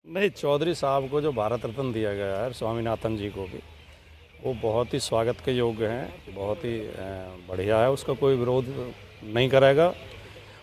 नहीं, चौधरी साहब को जो भारत रत्न दिया गया है स्वामीनाथन जी को भी, वो बहुत ही स्वागत के योग्य हैं, बहुत ही बढ़िया है, उसका कोई विरोध नहीं करेगा।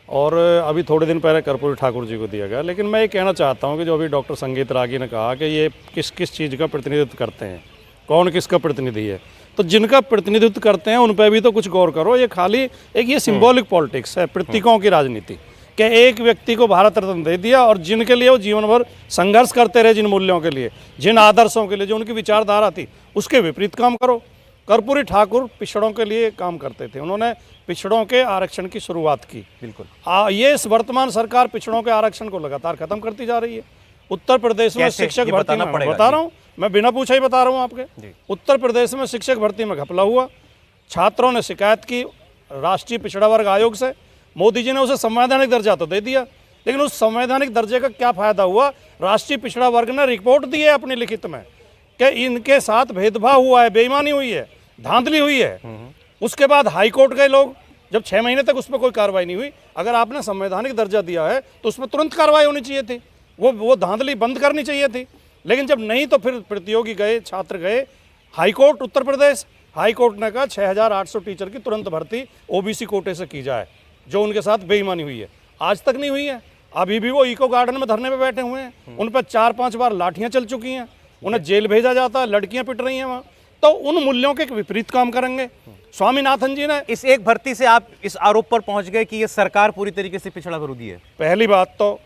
और अभी थोड़े दिन पहले कर्पूरी ठाकुर जी को दिया गया। लेकिन मैं ये कहना चाहता हूँ कि जो अभी डॉक्टर संगीत रागी ने कहा कि ये किस किस चीज़ का प्रतिनिधित्व करते हैं, कौन किसका प्रतिनिधि है, तो जिनका प्रतिनिधित्व करते हैं उन पर भी तो कुछ गौर करो। ये खाली एक ये सिंबॉलिक पॉलिटिक्स है, प्रतीकों की राजनीति, कि एक व्यक्ति को भारत रत्न दे दिया और जिनके लिए वो जीवन भर संघर्ष करते रहे, जिन मूल्यों के लिए, जिन आदर्शों के लिए, जो उनकी विचारधारा थी, उसके विपरीत काम करो। कर्पूरी ठाकुर पिछड़ों के लिए काम करते थे, उन्होंने पिछड़ों के आरक्षण की शुरुआत की। बिल्कुल। ये इस वर्तमान सरकार पिछड़ों के आरक्षण को लगातार खत्म करती जा रही है। उत्तर प्रदेश में शिक्षक भर्ती में, बता रहा हूँ मैं, बिना पूछे ही बता रहा हूँ आपके, उत्तर प्रदेश में शिक्षक भर्ती में घपला हुआ। छात्रों ने शिकायत की राष्ट्रीय पिछड़ा वर्ग आयोग से, मोदी जी ने उसे संवैधानिक दर्जा तो दे दिया, लेकिन उस संवैधानिक दर्जे का क्या फायदा हुआ? राष्ट्रीय पिछड़ा वर्ग ने रिपोर्ट दी है अपनी लिखित में कि इनके साथ भेदभाव हुआ है, बेईमानी हुई है, धांधली हुई है। उसके बाद हाई कोर्ट गए लोग, जब 6 महीने तक उस पर कोई कार्रवाई नहीं हुई। अगर आपने संवैधानिक दर्जा दिया है तो उसमें तुरंत कार्रवाई होनी चाहिए थी, वो धांधली बंद करनी चाहिए थी। लेकिन जब नहीं तो फिर प्रतियोगी गए, छात्र गए high court, Uttar Pradesh high court ने कहा 6800 टीचर की तुरंत भर्ती ओबीसी कोटे से की जाए, जो उनके साथ बेईमानी हुई है। आज तक नहीं हुई है। अभी भी वो इको गार्डन में धरने पे बैठे हुए हैं, उन पर 4-5 बार लाठियां चल चुकी हैं, उन्हें जेल भेजा जाता है, लड़कियां पिट रही हैं वहाँ। तो उन मूल्यों के विपरीत काम करेंगे। स्वामीनाथन जी ने इस एक भर्ती से आप इस आरोप पर पहुंच गए कि ये सरकार पूरी तरीके से पिछड़ा विरोधी है। पहली बात तो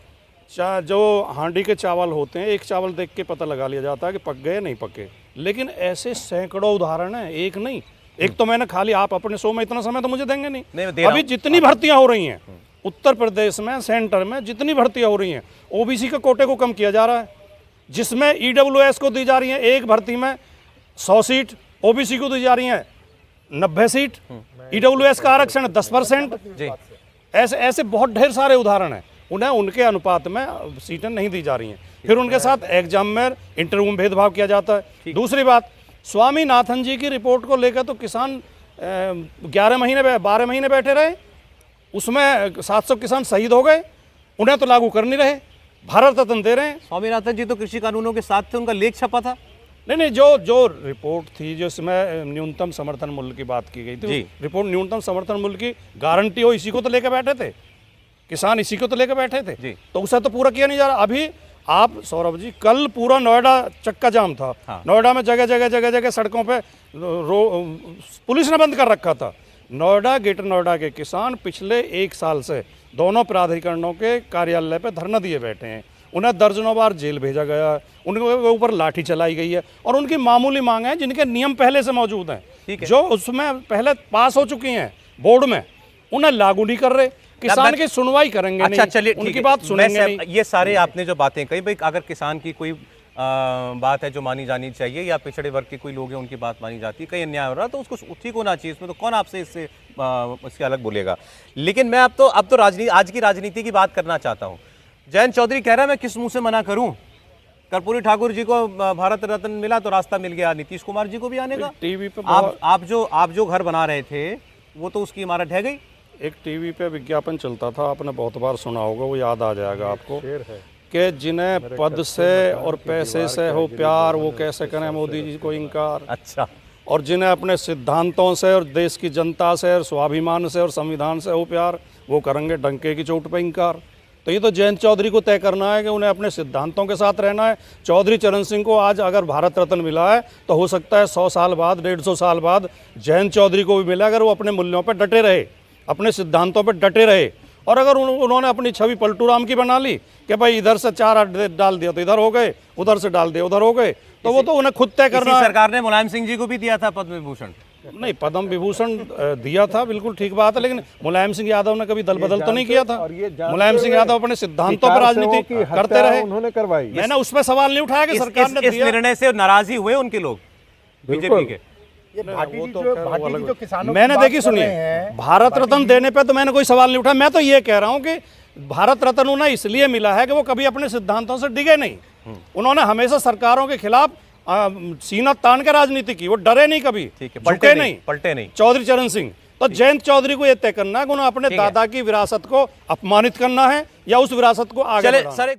जो हांडी के चावल होते हैं, एक चावल देख के पता लगा लिया जाता है कि पक गए नहीं पके, लेकिन ऐसे सैकड़ों उदाहरण हैं, एक नहीं। एक तो मैंने खाली, आप अपने शो में इतना समय तो मुझे देंगे नहीं, अभी जितनी भर्तियां हो रही हैं उत्तर प्रदेश में, सेंटर में जितनी भर्तियां हो रही हैं, ओबीसी के कोटे को कम किया जा रहा है, जिसमें ईडब्ल्यूएस को दी जा रही है एक भर्ती में 100 सीट, ओबीसी को दी जा रही है 90 सीट, ईडब्ल्यूएस का आरक्षण 10%। ऐसे बहुत ढेर सारे उदाहरण हैं। उन्हें उनके अनुपात में सीटें नहीं दी जा रही हैं। फिर उनके साथ एग्जाम में, इंटरव्यू में भेदभाव किया जाता है। दूसरी बात, स्वामीनाथन जी की रिपोर्ट को लेकर तो किसान 12 महीने बैठे रहे, उसमें 700 किसान शहीद हो गए, उन्हें तो लागू कर नहीं रहे, भारत रत्न दे रहे हैं। स्वामीनाथन जी तो कृषि कानूनों के साथ थे, उनका लेख छपा था। नहीं, जो रिपोर्ट थी, जो इसमें न्यूनतम समर्थन मूल्य की बात की गई थी, रिपोर्ट न्यूनतम समर्थन मूल्य की गारंटी हो, इसी को तो लेकर बैठे थे किसान, इसी को तो लेकर बैठे थे, तो उसे तो पूरा किया नहीं जा रहा। अभी आप सौरभ जी, कल पूरा नोएडा चक्का जाम था। नोएडा में जगह सड़कों पे पुलिस ने बंद कर रखा था। नोएडा, ग्रेटर नोएडा के किसान पिछले 1 साल से दोनों प्राधिकरणों के कार्यालय पे धरना दिए बैठे हैं। उन्हें दर्जनों बार जेल भेजा गया, उनके ऊपर लाठी चलाई गई है, और उनकी मामूली मांग है जिनके नियम पहले से मौजूद हैं, जो उसमें पहले पास हो चुकी हैं बोर्ड में, उन्हें लागू नहीं कर रहे। किसान की सुनवाई करेंगे नहीं, चलिए उनकी बात सुनेंगे नहीं। ये सारे आपने जो बातें कही, भाई अगर किसान की कोई बात है जो मानी जानी चाहिए, या पिछड़े वर्ग के कोई लोग हैं उनकी बात मानी जाती है, कहीं अन्याय हो रहा है तो उसको ठीक होना चाहिए, इसमें तो कौन आपसे इसके अलग बोलेगा। लेकिन मैं अब तो आज की राजनीति की बात करना चाहता हूँ। जयंत चौधरी कह रहा है मैं किस मुंह से मना करूं, कर्पूरी ठाकुर जी को भारत रत्न मिला तो रास्ता मिल गया, नीतीश कुमार जी को भी आने का। टीवी पे आप जो घर बना रहे थे वो तो उसकी इमारत ढह गई। एक टीवी पे विज्ञापन चलता था, आपने बहुत बार सुना होगा, वो याद आ जाएगा आपको, कि जिन्हें पद से और पैसे से हो प्यार, वो कैसे करें मोदी जी को इनकार। अच्छा। और जिन्हें अपने सिद्धांतों से और देश की जनता से और स्वाभिमान से और संविधान से हो प्यार, वो करेंगे डंके की चोट पे इनकार। तो ये तो जयंत चौधरी को तय करना है कि उन्हें अपने सिद्धांतों के साथ रहना है। चौधरी चरण सिंह को आज अगर भारत रत्न मिला है तो हो सकता है 100 साल बाद, 150 साल बाद जयंत चौधरी को भी मिला, अगर वो अपने मूल्यों पर डटे रहे, अपने सिद्धांतों पर डटे रहे। और अगर उन्होंने अपनी छवि पलटू राम की बना ली कि भाई इधर से 4 डाल दिया तो इधर हो गए, उधर से डाल दिया उधर हो गए, तो वो तो उन्हें खुद तय करना है। सरकार ने मुलायम सिंह जी को भी दिया था पद्म विभूषण। नहीं, पद्म विभूषण दिया था, बिल्कुल ठीक बात है, लेकिन मुलायम सिंह यादव ने कभी दल बदल तो नहीं किया था। मुलायम सिंह यादव अपने सिद्धांतों पर राजनीति करते रहे, उन्होंने करवाई। मैंने उस पर सवाल नहीं उठाया कि सरकार ने इस निर्णय से नाराज ही हुए उनके लोग, बीजेपी के। मैंने देखी, सुनिए, भारत रत्न देने पे तो मैंने कोई सवाल नहीं उठाया। मैं तो ये कह रहा हूँ कि भारत रत्न उन्हें इसलिए मिला है कि वो कभी अपने सिद्धांतों से डिगे नहीं। उन्होंने हमेशा सरकारों के खिलाफ सीना तान के राजनीति की, वो डरे नहीं कभी, पलटे नहीं। चौधरी चरण सिंह, तो जयंत चौधरी को यह तय करना है कि उन्हें अपने दादा की विरासत को अपमानित करना है या उस विरासत को आगे बढ़ाना है।